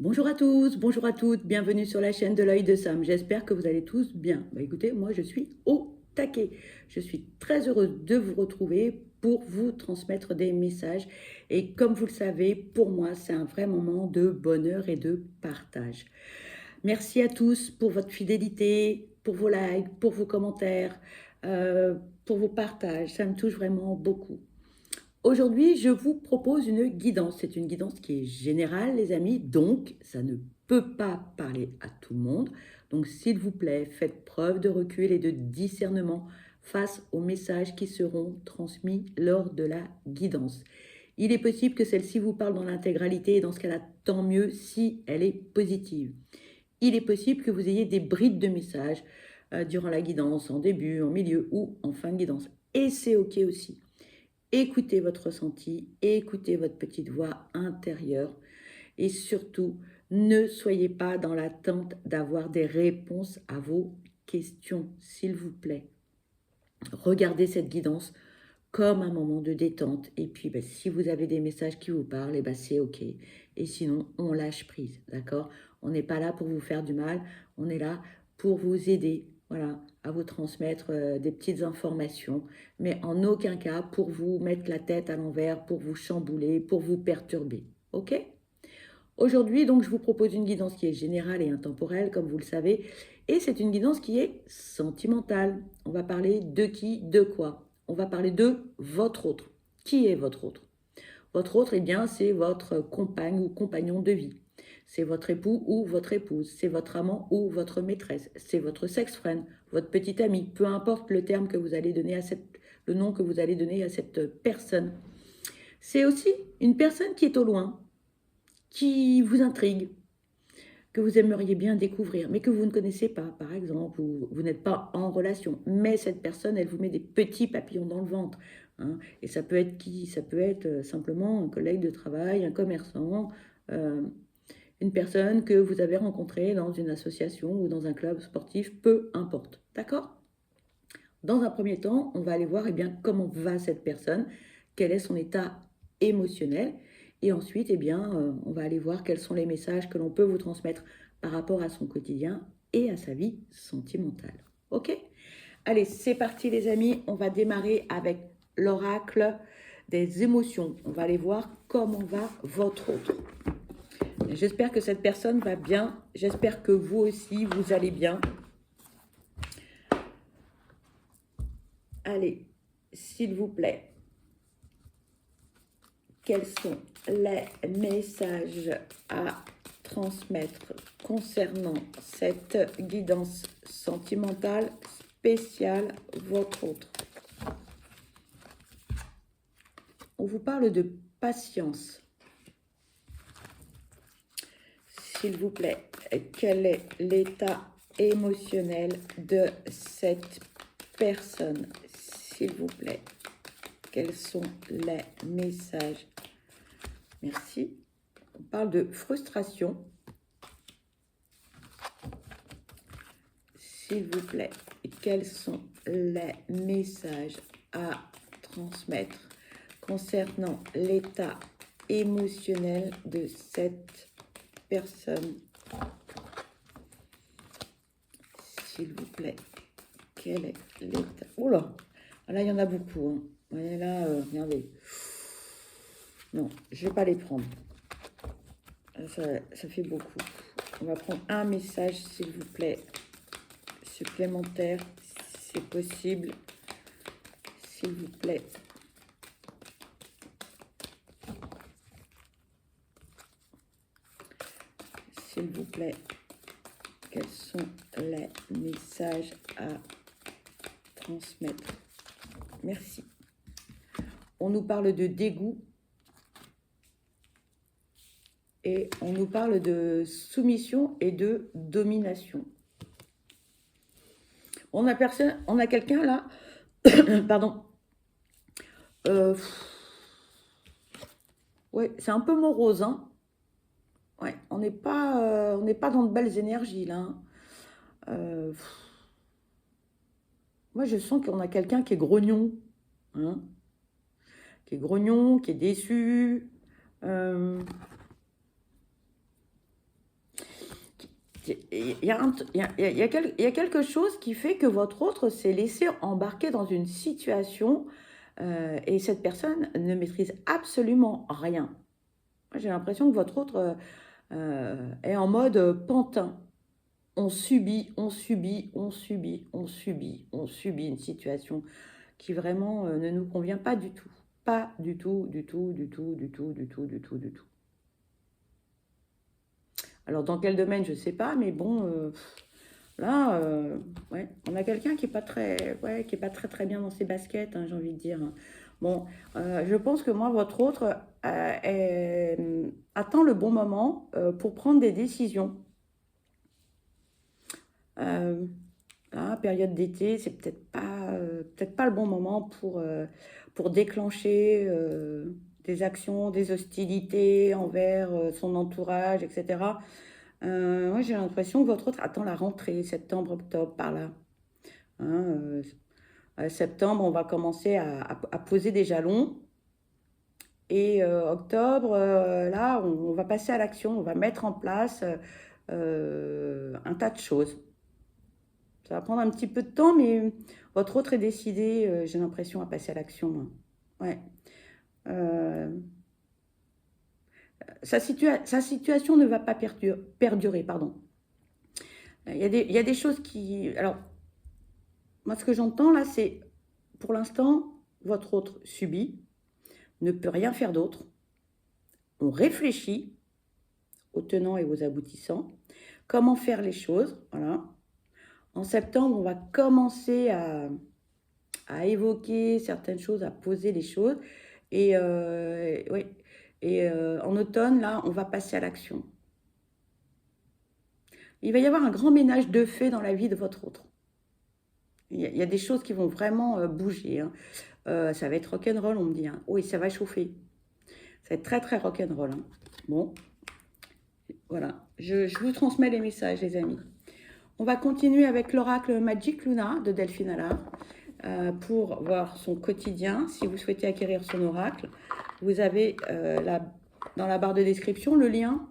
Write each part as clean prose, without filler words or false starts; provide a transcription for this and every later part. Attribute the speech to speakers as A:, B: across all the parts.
A: Bonjour à tous, bonjour à toutes, bienvenue sur la chaîne de l'œil de Sam. J'espère que vous allez tous bien. Écoutez, moi je suis au taquet. Je suis très heureuse de vous retrouver pour vous transmettre des messages. Et comme vous le savez, pour moi, c'est un vrai moment de bonheur et de partage. Merci à tous pour votre fidélité, pour vos likes, pour vos commentaires, pour vos partages. Ça me touche vraiment beaucoup. Aujourd'hui, je vous propose une guidance. C'est une guidance qui est générale, les amis, donc ça ne peut pas parler à tout le monde. Donc, s'il vous plaît, faites preuve de recul et de discernement face aux messages qui seront transmis lors de la guidance. Il est possible que celle-ci vous parle dans l'intégralité et dans ce cas-là, tant mieux si elle est positive. Il est possible que vous ayez des brides de messages durant la guidance, en début, en milieu ou en fin de guidance. Et c'est OK aussi. Écoutez votre ressenti, écoutez votre petite voix intérieure et surtout, ne soyez pas dans l'attente d'avoir des réponses à vos questions, s'il vous plaît. Regardez cette guidance comme un moment de détente et puis si vous avez des messages qui vous parlent, c'est OK. Et sinon, on lâche prise, d'accord? On n'est pas là pour vous faire du mal, on est là pour vous aider, voilà, à vous transmettre des petites informations, mais en aucun cas pour vous mettre la tête à l'envers, pour vous chambouler, pour vous perturber, OK? Aujourd'hui, donc, je vous propose une guidance qui est générale et intemporelle, comme vous le savez, et c'est une guidance qui est sentimentale. On va parler de qui, de quoi? On va parler de votre autre. Qui est votre autre? Votre autre, eh bien, c'est votre compagne ou compagnon de vie. C'est votre époux ou votre épouse. C'est votre amant ou votre maîtresse. C'est votre sex-friend, votre petit ami. Peu importe le terme que vous allez donner à le nom que vous allez donner à cette personne. C'est aussi une personne qui est au loin, qui vous intrigue, que vous aimeriez bien découvrir, mais que vous ne connaissez pas, par exemple, ou vous n'êtes pas en relation. Mais cette personne, elle vous met des petits papillons dans le ventre. Hein. Et ça peut être qui? Ça peut être simplement un collègue de travail, un commerçant, euh, une personne que vous avez rencontrée dans une association ou dans un club sportif, peu importe. D'accord? Dans un premier temps, on va aller voir comment va cette personne, quel est son état émotionnel. Et ensuite, on va aller voir quels sont les messages que l'on peut vous transmettre par rapport à son quotidien et à sa vie sentimentale. OK? Allez, c'est parti les amis. On va démarrer avec l'oracle des émotions. On va aller voir comment va votre autre. J'espère que cette personne va bien. J'espère que vous aussi, vous allez bien. Allez, s'il vous plaît. Quels sont les messages à transmettre concernant cette guidance sentimentale spéciale votre autre? On vous parle de patience. S'il vous plaît, quel est l'état émotionnel de cette personne? S'il vous plaît, quels sont les messages? Merci. On parle de frustration. S'il vous plaît, quels sont les messages à transmettre concernant l'état émotionnel de cette personne? S'il vous plaît, quel est l'état... Oula, là, il y en a beaucoup. Hein. Voyez là, regardez. Non, je ne vais pas les prendre. Ça fait beaucoup. On va prendre un message, s'il vous plaît, supplémentaire, si c'est possible. S'il vous plaît. S'il vous plaît, quels sont les messages à transmettre? Merci. On nous parle de dégoût et on nous parle de soumission et de domination. On a quelqu'un là, pardon. Ouais, c'est un peu morose, hein. Ouais, on n'est pas dans de belles énergies là. Hein. Moi, je sens qu'on a quelqu'un qui est grognon, hein, qui est grognon, qui est déçu. il y a, il y a quelque chose qui fait que votre autre s'est laissé embarquer dans une situation et cette personne ne maîtrise absolument rien. J'ai l'impression que votre autre est en mode pantin. On subit, on subit, on subit, on subit, on subit une situation qui vraiment ne nous convient pas du tout. Pas du tout, du tout, du tout, du tout, du tout, du tout, du tout. Alors, dans quel domaine, je ne sais pas, mais bon, là, ouais, on a quelqu'un qui n'est pas très, ouais, qui est pas très, très bien dans ses baskets, hein, j'ai envie de dire. Bon, je pense que moi, votre autre attend le bon moment pour prendre des décisions. Euh, Là, période d'été, c'est peut-être pas le bon moment pour déclencher des actions, des hostilités envers son entourage, etc. Moi, j'ai l'impression que votre autre attend la rentrée, septembre, octobre, par là. Hein, septembre, on va commencer à poser des jalons. Et octobre, là, on va passer à l'action, on va mettre en place un tas de choses. Ça va prendre un petit peu de temps, mais votre autre est décidé, j'ai l'impression, à passer à l'action, hein. Ouais. Euh, sa situation ne va pas perdurer, pardon. Il y a des choses qui... Alors, moi, ce que j'entends là, c'est, pour l'instant, votre autre subit, ne peut rien faire d'autre. On réfléchit aux tenants et aux aboutissants, comment faire les choses, voilà. En septembre, on va commencer à évoquer certaines choses, à poser les choses. Et, oui. Et en automne, là, on va passer à l'action. Il va y avoir un grand ménage de fait dans la vie de votre autre. Il y a des choses qui vont vraiment bouger, hein. Ça va être rock'n'roll, on me dit, hein. Oui, ça va chauffer. Ça va être très, très rock'n'roll, hein. Bon, voilà. Je vous transmets les messages, les amis. On va continuer avec l'oracle Magic Luna de Delphine Allard pour voir son quotidien. Si vous souhaitez acquérir son oracle, vous avez dans la barre de description le lien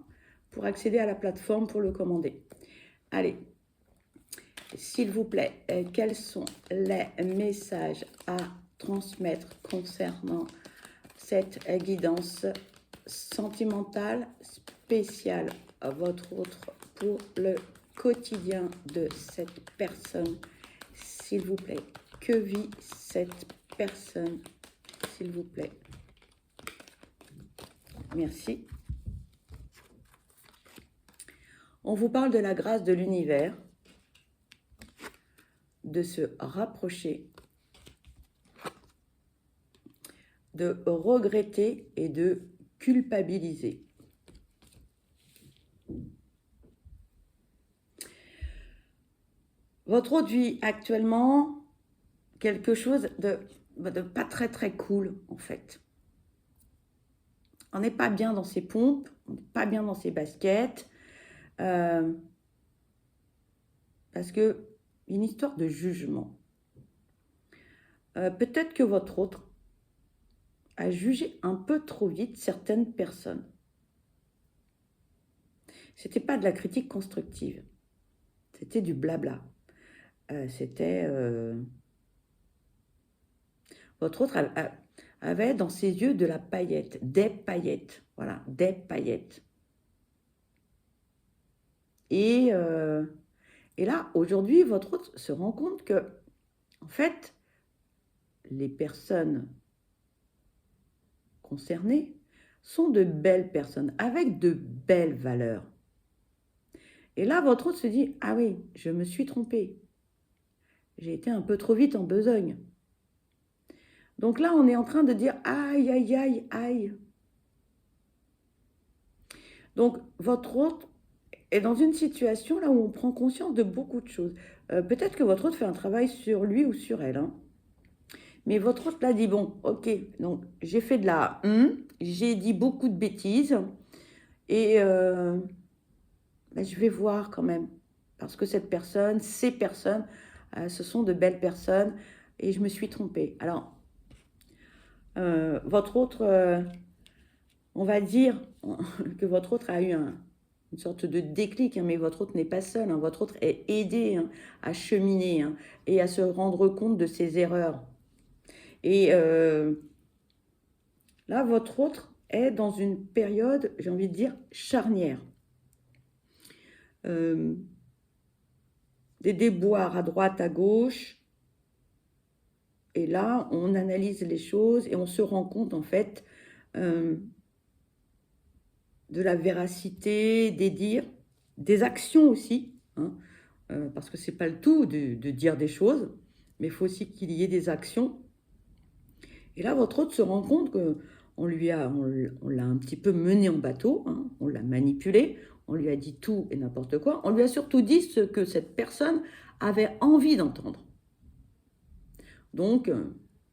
A: pour accéder à la plateforme pour le commander. Allez, s'il vous plaît, quels sont les messages à transmettre concernant cette guidance sentimentale spéciale à votre autre pour le quotidien de cette personne, s'il vous plaît. Que vit cette personne, s'il vous plaît? Merci. On vous parle de la grâce de l'univers, de se rapprocher, de regretter et de culpabiliser. Votre autre vit actuellement quelque chose de pas très très cool en fait. On n'est pas bien dans ses pompes, on n'est pas bien dans ses baskets, parce que une histoire de jugement. Peut-être que votre autre a jugé un peu trop vite certaines personnes. C'était pas de la critique constructive, c'était du blabla. C'était votre autre avait dans ses yeux de la paillette, des paillettes, voilà, des paillettes. Et là, aujourd'hui, votre autre se rend compte que, en fait, les personnes concernées sont de belles personnes, avec de belles valeurs. Et là, votre autre se dit, ah oui, je me suis trompée. J'ai été un peu trop vite en besogne. Donc là, on est en train de dire, aïe, aïe, aïe, aïe. Donc, votre autre est dans une situation là où on prend conscience de beaucoup de choses. Peut-être que votre autre fait un travail sur lui ou sur elle, hein. Mais votre autre là dit, bon, ok, donc j'ai fait de la j'ai dit beaucoup de bêtises et je vais voir quand même. Parce que cette personne, ces personnes, ce sont de belles personnes et je me suis trompée. Alors, votre autre, on va dire que votre autre a eu une sorte de déclic, hein, mais votre autre n'est pas seul, hein, votre autre est aidé, hein, à cheminer, hein, et à se rendre compte de ses erreurs. Et là, votre autre est dans une période, j'ai envie de dire, charnière. Des déboires à droite, à gauche. Et là, on analyse les choses et on se rend compte, en fait, de la véracité des dires, des actions aussi, hein, parce que c'est pas le tout de dire des choses, mais il faut aussi qu'il y ait des actions. Et là, votre autre se rend compte qu'on l'a un petit peu mené en bateau, hein, on l'a manipulé, on lui a dit tout et n'importe quoi, on lui a surtout dit ce que cette personne avait envie d'entendre. Donc,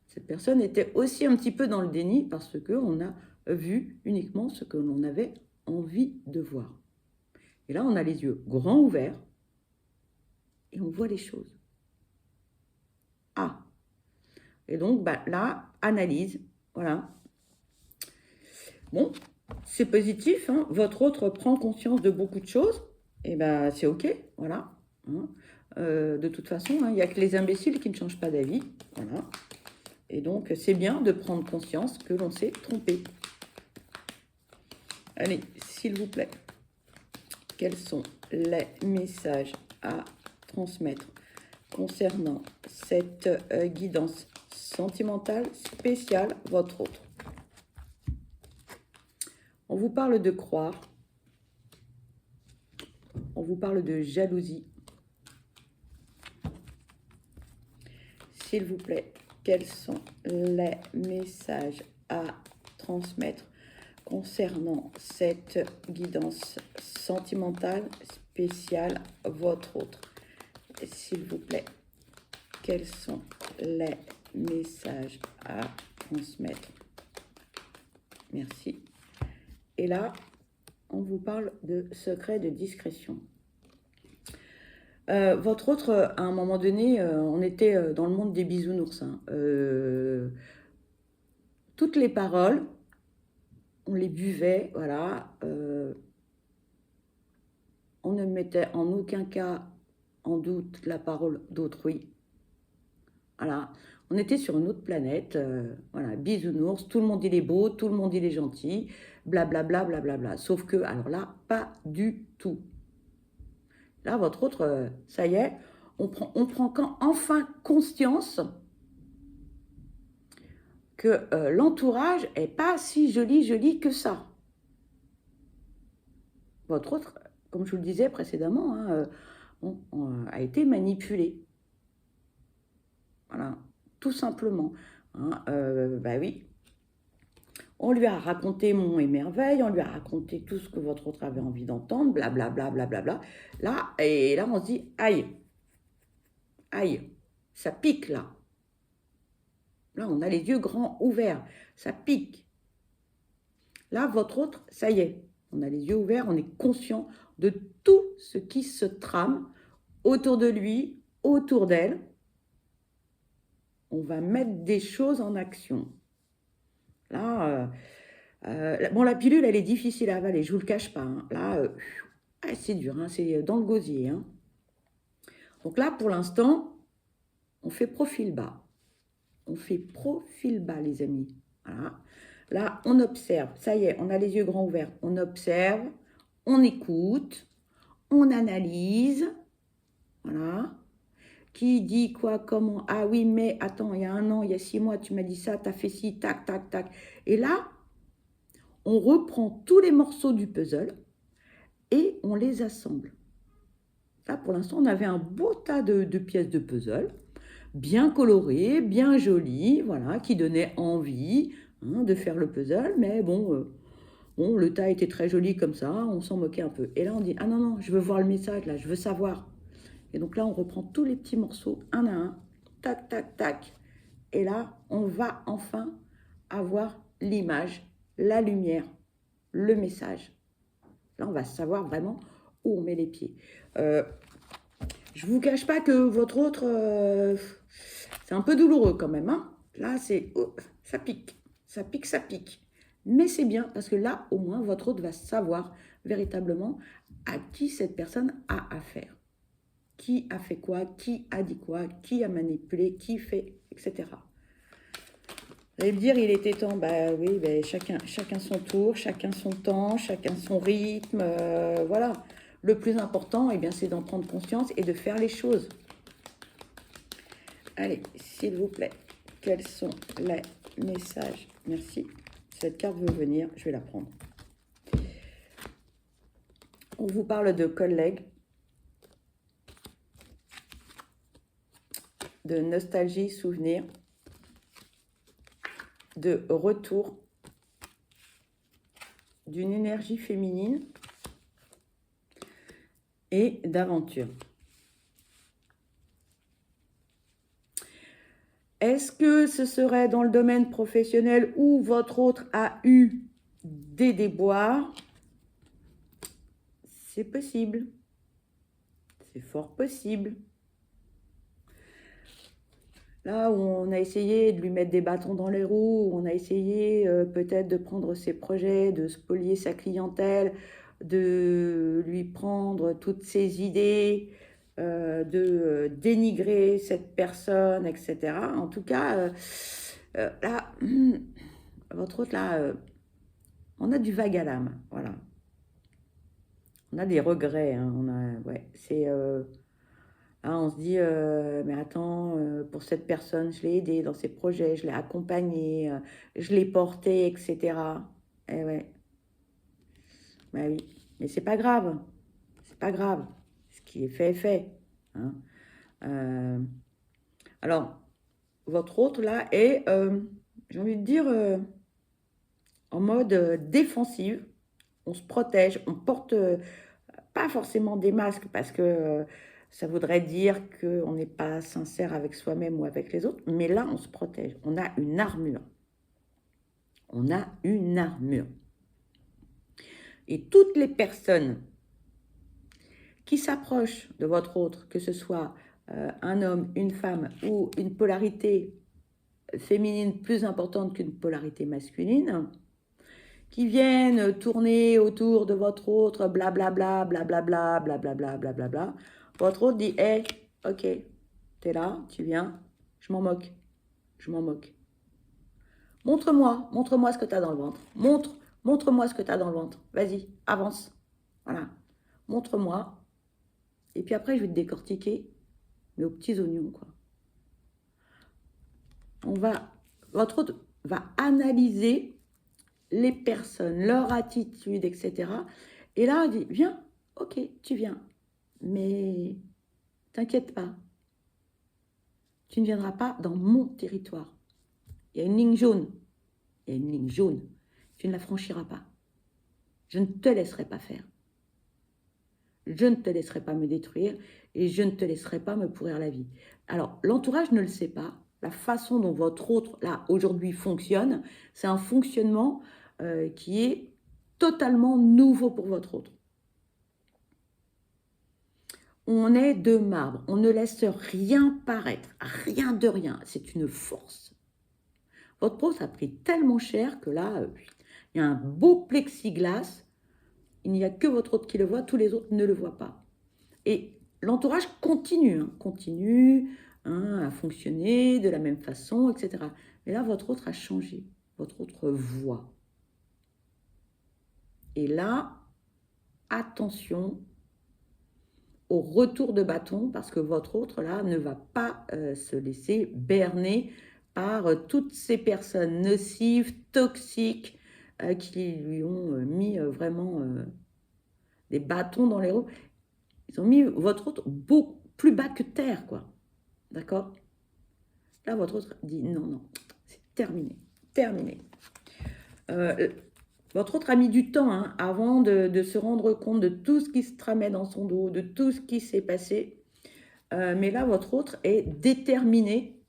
A: cette personne était aussi un petit peu dans le déni parce qu'on a vu uniquement ce que l'on avait envie de voir. Et là, on a les yeux grands ouverts et on voit les choses. Ah. Et donc, bah, là, analyse, voilà. Bon, c'est positif, hein. Votre autre prend conscience de beaucoup de choses, et ben c'est ok, voilà. Hein. De toute façon, il n'y a que les imbéciles qui ne changent pas d'avis, voilà. Et donc, c'est bien de prendre conscience que l'on s'est trompé. Allez, s'il vous plaît, quels sont les messages à transmettre concernant cette guidance sentimentale spéciale, votre autre? On vous parle de croire, on vous parle de jalousie. S'il vous plaît, quels sont les messages à transmettre concernant cette guidance sentimentale spéciale, votre autre? S'il vous plaît, quels sont les messages à transmettre? Merci. Et là, on vous parle de secret de discrétion. Votre autre, à un moment donné, on était dans le monde des bisounours. Hein. Toutes les paroles, on les buvait, voilà. On ne mettait en aucun cas en doute la parole d'autrui. Voilà. On était sur une autre planète, voilà, bisounours, tout le monde il est beau, tout le monde il est gentil, blablabla, blablabla. Sauf que, alors là, pas du tout. Là, votre autre, ça y est, on prend quand enfin conscience que l'entourage n'est pas si joli que ça. Votre autre, comme je vous le disais précédemment, hein, a été manipulé. Voilà, tout simplement. Hein, bah oui. On lui a raconté Monts et Merveilles, on lui a raconté tout ce que votre autre avait envie d'entendre, blablabla, blablabla. Là, et là, on se dit, aïe, aïe, ça pique là. Là, on a les yeux grands ouverts, ça pique. Là, votre autre, ça y est, on a les yeux ouverts, on est conscient de tout ce qui se trame autour de lui, autour d'elle. On va mettre des choses en action. Là, bon, la pilule, elle est difficile à avaler, je ne vous le cache pas. Hein. Là, c'est dur, hein, c'est dans le gosier. Hein. Donc là, pour l'instant, on fait profil bas. On fait profil bas, les amis. Voilà. Là, on observe. Ça y est, on a les yeux grands ouverts. On observe, on écoute, on analyse. Voilà. Qui dit quoi, comment? Ah oui, mais attends, il y a 1 an, il y a 6 mois, tu m'as dit ça, tu as fait ci, tac, tac, tac. Et là, on reprend tous les morceaux du puzzle et on les assemble. Là, pour l'instant, on avait un beau tas de pièces de puzzle, bien colorées, bien jolies, voilà, qui donnaient envie de faire le puzzle. Mais bon, le tas était très joli comme ça, on s'en moquait un peu. Et là, on dit, ah non, non, je veux voir le message, là, je veux savoir. Et donc là, on reprend tous les petits morceaux, un à un, tac, tac, tac. Et là, on va enfin avoir l'image, la lumière, le message. Là, on va savoir vraiment où on met les pieds. Je ne vous cache pas que votre autre, c'est un peu douloureux quand même. Hein. Là, ça pique, ça pique, ça pique. Mais c'est bien parce que là, au moins, votre autre va savoir véritablement à qui cette personne a affaire. Qui a fait quoi, qui a dit quoi, qui a manipulé, qui fait, etc. Vous allez me dire, il était temps. Bah oui, bah, chacun son tour, chacun son temps, chacun son rythme. Voilà. Le plus important, eh bien, c'est d'en prendre conscience et de faire les choses. Allez, s'il vous plaît, quels sont les messages? Merci. Cette carte veut venir, je vais la prendre. On vous parle de collègues, de nostalgie, souvenir, de retour, d'une énergie féminine et d'aventure. Est-ce que ce serait dans le domaine professionnel où votre autre a eu des déboires? C'est possible. C'est fort possible. Là où on a essayé de lui mettre des bâtons dans les roues, on a essayé peut-être de prendre ses projets, de spolier sa clientèle, de lui prendre toutes ses idées, de dénigrer cette personne, etc. En tout cas, là, votre autre, là, on a du vague à l'âme, voilà. On a des regrets, hein, ouais, c'est... Hein, on se dit, mais attends, pour cette personne, je l'ai aidé dans ses projets, je l'ai accompagné, je l'ai porté, etc. Eh ouais, bah oui, mais c'est pas grave, c'est pas grave. Ce qui est fait est fait. Hein. Alors, votre autre là est, j'ai envie de dire, en mode défensive. On se protège, on porte pas forcément des masques parce que ça voudrait dire qu'on n'est pas sincère avec soi-même ou avec les autres, mais là, on se protège. On a une armure. On a une armure. Et toutes les personnes qui s'approchent de votre autre, que ce soit un homme, une femme ou une polarité féminine plus importante qu'une polarité masculine, qui viennent tourner autour de votre autre, blablabla, blablabla, blablabla, blablabla. Votre autre dit, hé, ok, t'es là, tu viens, je m'en moque, je m'en moque. Montre-moi ce que t'as dans le ventre. Montre-moi ce que t'as dans le ventre. Vas-y, avance. Voilà, montre-moi. Et puis après, je vais te décortiquer, mais aux petits oignons, quoi. Votre autre va analyser les personnes, leur attitude, etc. Et là, on dit, viens, ok, tu viens, mais t'inquiète pas, tu ne viendras pas dans mon territoire. Il y a une ligne jaune, il y a une ligne jaune, tu ne la franchiras pas. Je ne te laisserai pas faire. Je ne te laisserai pas me détruire et je ne te laisserai pas me pourrir la vie. Alors, l'entourage ne le sait pas. La façon dont votre autre, là, aujourd'hui, fonctionne, c'est un fonctionnement qui est totalement nouveau pour votre autre. On est de marbre, on ne laisse rien paraître, rien de rien, c'est une force. Votre autre a pris tellement cher que là, il y a un beau plexiglas, il n'y a que votre autre qui le voit, tous les autres ne le voient pas. Et l'entourage continue à fonctionner de la même façon, etc. Mais là, votre autre a changé, votre autre voit. Et là, attention au retour de bâton, parce que votre autre, là, ne va pas se laisser berner par toutes ces personnes nocives, toxiques, qui lui ont mis vraiment des bâtons dans les roues. Ils ont mis votre autre beaucoup plus bas que terre, quoi. D'accord? Là, votre autre dit non, non, c'est terminé, terminé. Votre autre a mis du temps avant de se rendre compte de tout ce qui se tramait dans son dos, de tout ce qui s'est passé. Mais là, votre autre est déterminé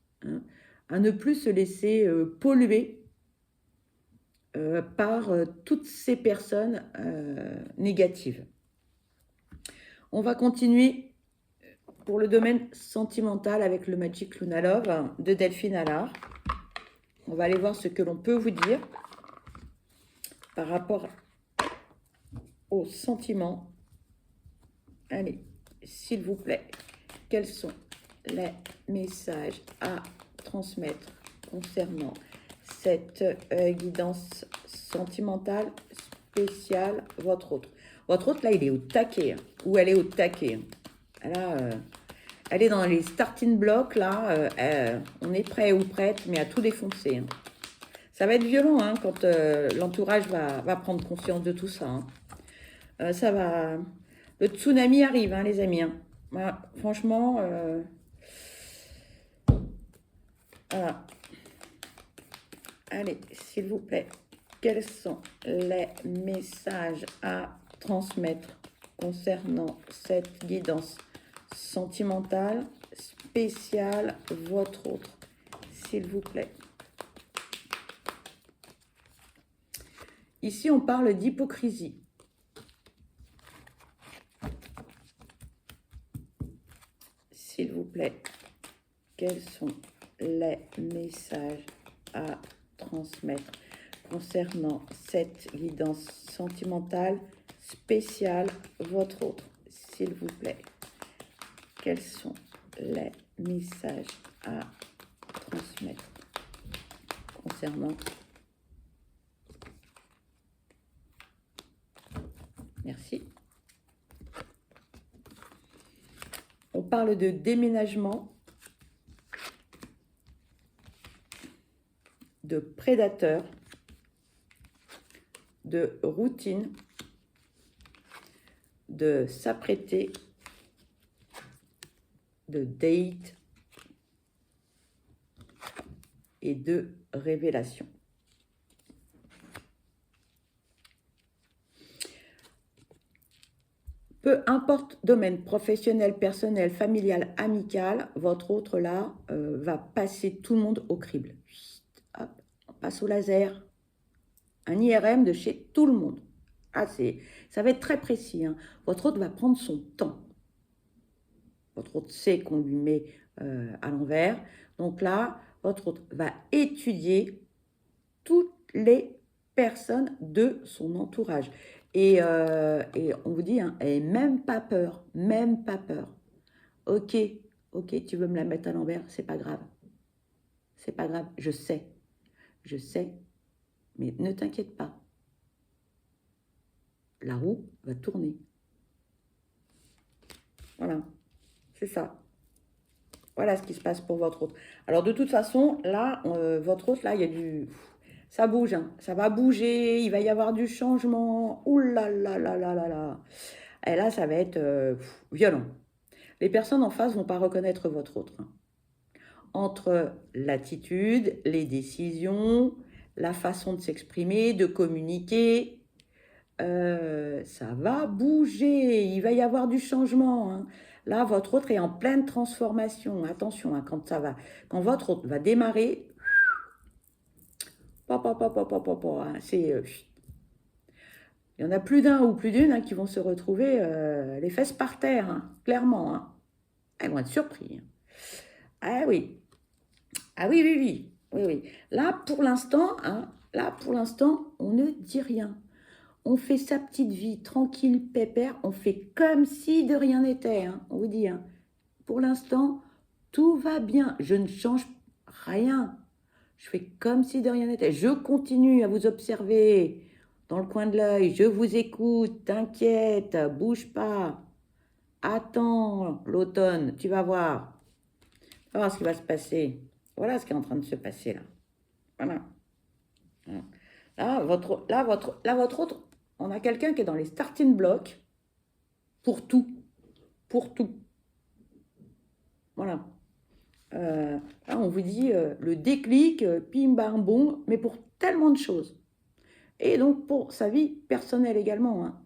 A: à ne plus se laisser polluer par toutes ces personnes négatives. On va continuer pour le domaine sentimental avec le Magic Luna Love de Delphine Allard. On va aller voir ce que l'on peut vous dire par rapport aux sentiments. Allez, s'il vous plaît, quels sont les messages à transmettre concernant cette guidance sentimentale spéciale, votre autre. Votre autre, là, il est au taquet, hein, ou elle est au taquet. Hein. Là, elle est dans les starting blocks, là, on est prêt ou prête, mais à tout défoncer. Hein. Ça va être violent hein, quand l'entourage va prendre conscience de tout ça. Hein. Ça va... Le tsunami arrive, hein, les amis. Hein. Voilà, franchement, voilà. Allez, s'il vous plaît, quels sont les messages à transmettre concernant cette guidance sentimentale spéciale, votre autre, s'il vous plaît. Ici, on parle d'hypocrisie. S'il vous plaît, quels sont les messages à transmettre concernant cette guidance sentimentale spéciale, votre autre, s'il vous plaît. Quels sont les messages à transmettre concernant... Merci. On parle de déménagement, de prédateur, de routine, de s'apprêter, de date et de révélation. Peu importe domaine professionnel, personnel, familial, amical, votre autre là va passer tout le monde au crible. Hop, on passe au laser. Un IRM de chez tout le monde. Ah, ça va être très précis. Hein. Votre autre va prendre son temps. Votre autre sait qu'on lui met à l'envers. Donc là, votre autre va étudier toutes les personnes de son entourage. Et on vous dit, hein, et même pas peur, même pas peur. Ok, tu veux me la mettre à l'envers, c'est pas grave. C'est pas grave, je sais, mais ne t'inquiète pas. La roue va tourner. Voilà, c'est ça. Voilà ce qui se passe pour votre autre. Alors de toute façon, là, votre autre, là, il y a du... Ça bouge, hein. Ça va bouger, il va y avoir du changement. Ouh là là là là là là. Et là, ça va être violent. Les personnes en face ne vont pas reconnaître votre autre. Hein. Entre l'attitude, les décisions, la façon de s'exprimer, de communiquer, ça va bouger. Il va y avoir du changement. Hein. Là, votre autre est en pleine transformation. Attention, hein, quand votre autre va démarrer, c'est... il y en a plus d'un ou plus d'une hein, qui vont se retrouver les fesses par terre, hein, clairement. Hein. Elles vont être surpris. Hein. Ah oui. Ah oui, oui, oui. Oui, oui. Là, pour l'instant, on ne dit rien. On fait sa petite vie tranquille, pépère. On fait comme si de rien n'était. Hein, on vous dit. Hein. Pour l'instant, tout va bien. Je ne change rien. Je fais comme si de rien n'était. Je continue à vous observer dans le coin de l'œil. Je vous écoute. T'inquiète, bouge pas. Attends l'automne. Tu vas voir. Tu vas voir ce qui va se passer. Voilà ce qui est en train de se passer là. Voilà. Là, votre autre, on a quelqu'un qui est dans les starting blocks pour tout. Pour tout. Voilà. Là, on vous dit le déclic, pim, bam, boum, mais pour tellement de choses. Et donc, pour sa vie personnelle également. Hein.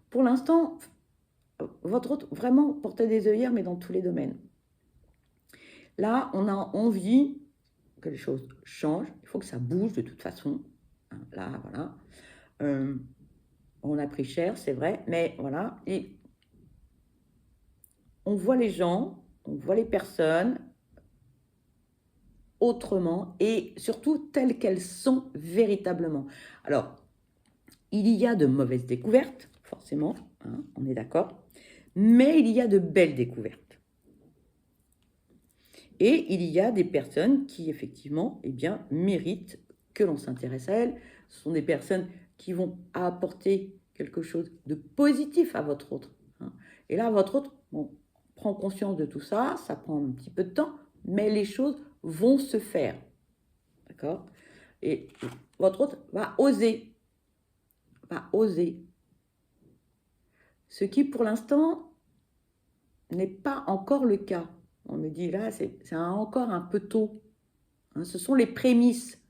A: Pour l'instant, votre autre, vraiment, portait des œillères, mais dans tous les domaines. Là, on a envie que les choses changent. Il faut que ça bouge de toute façon. Hein, là, voilà. On a pris cher, c'est vrai, mais voilà. Et on voit les gens, on voit les personnes autrement et surtout telles qu'elles sont véritablement. Alors, il y a de mauvaises découvertes, forcément, hein, on est d'accord, mais il y a de belles découvertes. Et il y a des personnes qui, effectivement, eh bien, méritent que l'on s'intéresse à elles. Ce sont des personnes qui vont apporter quelque chose de positif à votre autre, hein. Et là, votre autre, bon, prend conscience de tout ça, ça prend un petit peu de temps, mais les choses vont se faire. D'accord? Et votre autre va oser. Va oser. Ce qui, pour l'instant, n'est pas encore le cas. On me dit là, c'est encore un peu tôt, hein. Ce sont les prémices,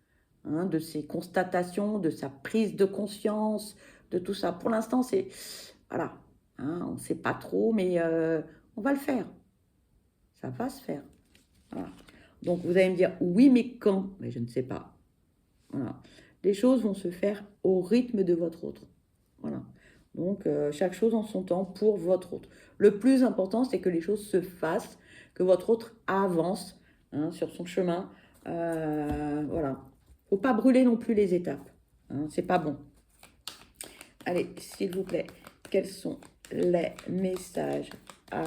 A: hein, de ces constatations, de sa prise de conscience, de tout ça. Pour l'instant, c'est... Voilà, hein, on ne sait pas trop, mais on va le faire. Ça va se faire. Voilà. Donc, vous allez me dire, oui, mais quand? Mais je ne sais pas. Voilà. Les choses vont se faire au rythme de votre autre. Voilà. Donc, chaque chose en son temps pour votre autre. Le plus important, c'est que les choses se fassent, que votre autre avance, hein, sur son chemin. Voilà. Faut pas brûler non plus les étapes, hein, c'est pas bon. Allez, s'il vous plaît, quels sont les messages à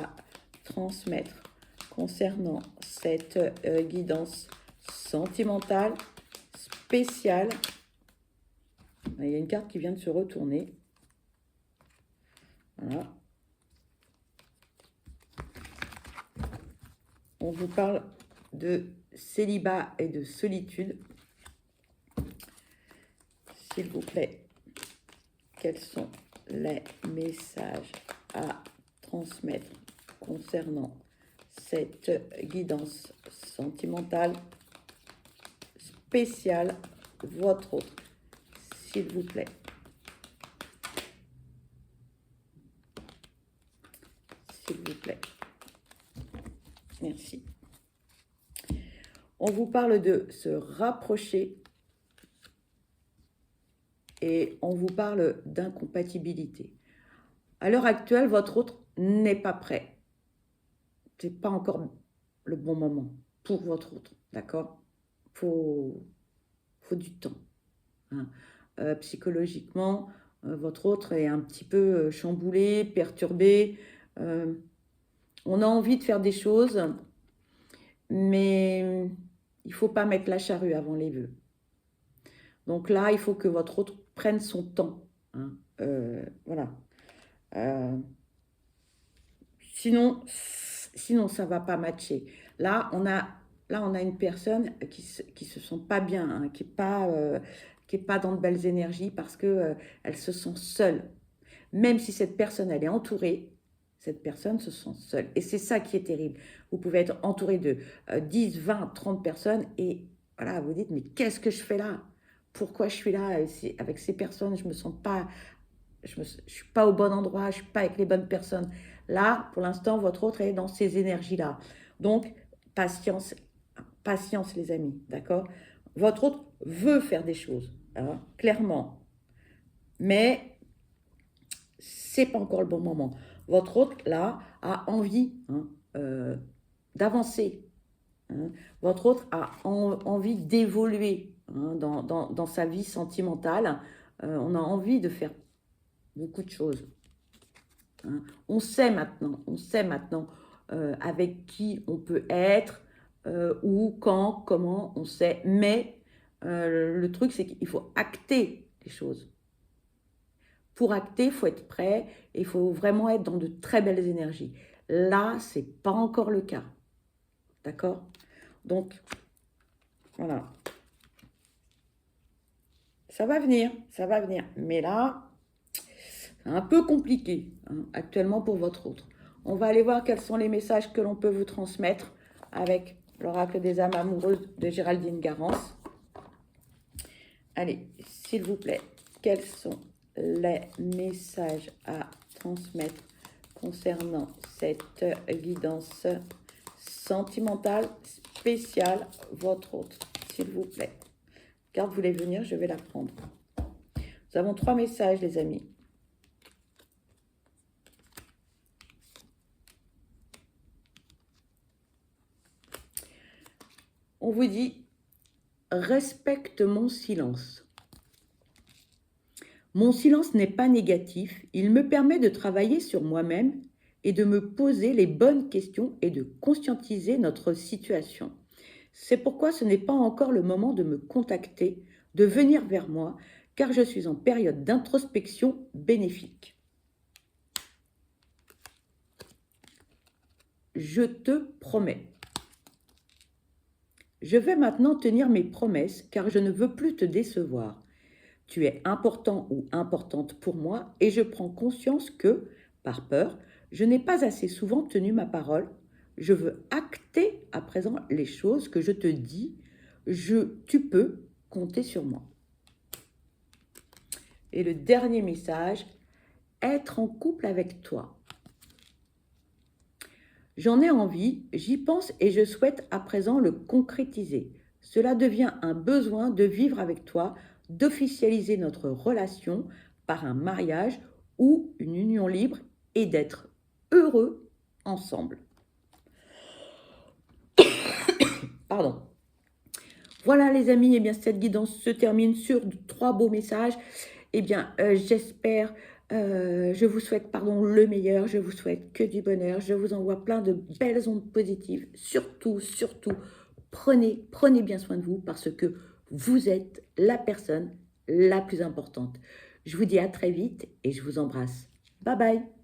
A: transmettre concernant cette guidance sentimentale spéciale? Il y a une carte qui vient de se retourner. Voilà. On vous parle de célibat et de solitude. S'il vous plaît, quels sont les messages à transmettre concernant cette guidance sentimentale spéciale, votre autre, s'il vous plaît. S'il vous plaît. Merci. On vous parle de se rapprocher et on vous parle d'incompatibilité. À l'heure actuelle, votre autre n'est pas prêt. Ce n'est pas encore le bon moment pour votre autre, d'accord? Faut du temps, hein. Psychologiquement, votre autre est un petit peu chamboulé, perturbé. On a envie de faire des choses, mais il ne faut pas mettre la charrue avant les bœufs. Donc là, il faut que votre autre prenne son temps, hein. Voilà. Sinon, ça ne va pas matcher. Là, on a une personne qui se sent pas bien, hein, qui est pas dans de belles énergies parce que elle se sent seule. Même si cette personne, elle est entourée, cette personne se sent seule. Et c'est ça qui est terrible. Vous pouvez être entouré de 10, 20, 30 personnes et voilà, vous dites, mais qu'est-ce que je fais là? Pourquoi je suis là avec ces personnes? Je me sens pas, je suis pas au bon endroit, je suis pas avec les bonnes personnes. Là, pour l'instant, votre autre est dans ces énergies-là. Donc, patience, patience les amis, d'accord? Votre autre veut faire des choses, hein, clairement. Mais c'est pas encore le bon moment. Votre autre, là, a envie, hein, d'avancer, hein. Votre autre a envie d'évoluer, hein, dans sa vie sentimentale. On a envie de faire beaucoup de choses, hein. On sait maintenant avec qui on peut être, où, quand, comment, on sait. Mais le truc, c'est qu'il faut acter les choses. Pour acter, il faut être prêt et il faut vraiment être dans de très belles énergies. Là, ce n'est pas encore le cas. D'accord? Donc, voilà. Ça va venir, ça va venir. Mais là, c'est un peu compliqué, hein, actuellement pour votre autre. On va aller voir quels sont les messages que l'on peut vous transmettre avec l'oracle des âmes amoureuses de Géraldine Garance. Allez, s'il vous plaît, quels sont les messages à transmettre concernant cette guidance sentimentale spéciale, votre autre, s'il vous plaît. Carte voulait venir, je vais la prendre. Nous avons 3 messages, les amis. On vous dit, respecte mon silence. Mon silence n'est pas négatif, il me permet de travailler sur moi-même et de me poser les bonnes questions et de conscientiser notre situation. C'est pourquoi ce n'est pas encore le moment de me contacter, de venir vers moi, car je suis en période d'introspection bénéfique. Je te promets. Je vais maintenant tenir mes promesses, car je ne veux plus te décevoir. Tu es important ou importante pour moi et je prends conscience que, par peur, je n'ai pas assez souvent tenu ma parole. Je veux acter à présent les choses que je te dis. Tu peux compter sur moi. Et le dernier message, être en couple avec toi. J'en ai envie, j'y pense et je souhaite à présent le concrétiser. Cela devient un besoin de vivre avec toi, d'officialiser notre relation par un mariage ou une union libre et d'être heureux ensemble. Pardon. Voilà les amis, cette guidance se termine sur 3 beaux messages. J'espère, je vous souhaite le meilleur, je vous souhaite que du bonheur, je vous envoie plein de belles ondes positives. Surtout, prenez bien soin de vous parce que vous êtes la personne la plus importante. Je vous dis à très vite et je vous embrasse. Bye bye.